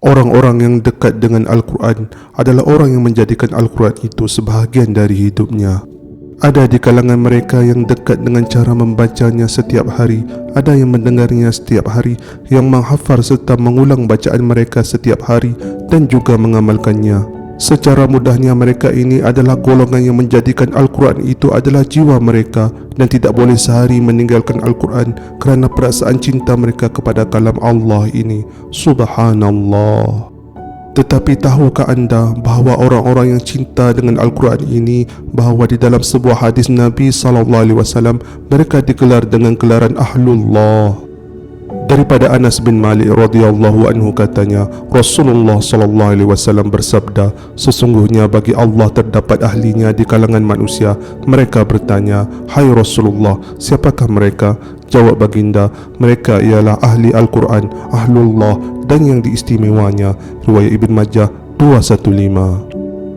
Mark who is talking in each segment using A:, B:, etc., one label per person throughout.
A: Orang-orang yang dekat dengan Al-Quran adalah orang yang menjadikan Al-Quran itu sebahagian dari hidupnya. Ada di kalangan mereka yang dekat dengan cara membacanya setiap hari, ada yang mendengarnya setiap hari, yang menghafal serta mengulang bacaan mereka setiap hari dan juga mengamalkannya. Secara mudahnya mereka ini adalah golongan yang menjadikan Al-Quran itu adalah jiwa mereka dan tidak boleh sehari meninggalkan Al-Quran kerana perasaan cinta mereka kepada kalam Allah ini. Subhanallah. Tetapi tahukah anda bahawa orang-orang yang cinta dengan Al-Quran ini, bahawa di dalam sebuah hadis Nabi SAW mereka digelar dengan gelaran Ahlullah. Daripada Anas bin Malik radhiyallahu anhu katanya, Rasulullah sallallahu alaihi wasallam bersabda, sesungguhnya bagi Allah terdapat ahlinya di kalangan manusia. Mereka bertanya, hai Rasulullah, siapakah mereka? Jawab baginda, mereka ialah ahli Al-Quran, Ahlullah dan yang diistimewanya. Riwayat Ibn Majah 215.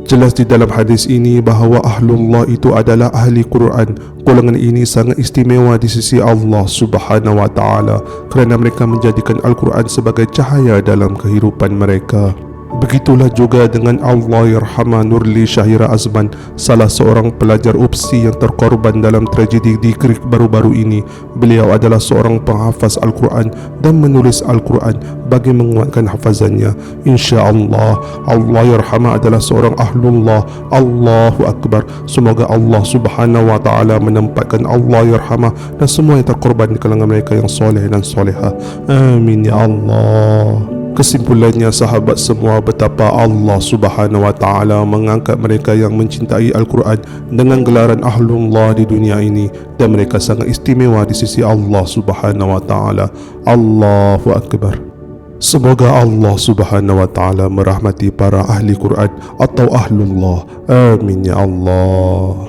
A: Jelas di dalam hadis ini bahawa Ahlullah itu adalah ahli Quran. Golongan ini sangat istimewa di sisi Allah Subhanahu wa taala kerana mereka menjadikan Al-Quran sebagai cahaya dalam kehidupan mereka. Begitulah juga dengan Allahyarhamah Nurli Syahira Azman, salah seorang pelajar UPSI yang terkorban dalam tragedi di Greek baru-baru ini. Beliau adalah seorang penghafaz Al-Quran dan menulis Al-Quran bagi menguatkan hafazannya. InsyaAllah, Allahyarhamah adalah seorang Ahlullah. Allahu Akbar. Semoga Allah Subhanahu wa ta'ala menempatkan Allahyarhamah dan semua yang terkorban di kalangan mereka yang soleh dan soleha. Amin ya Allah. Kesimpulannya sahabat semua, betapa Allah Subhanahu wa ta'ala mengangkat mereka yang mencintai Al-Quran dengan gelaran Ahlullah di dunia ini, dan mereka sangat istimewa di sisi Allah Subhanahu wa ta'ala. Allahu Akbar. Semoga Allah Subhanahu wa ta'ala merahmati para ahli Quran atau Ahlullah. Amin ya Allah.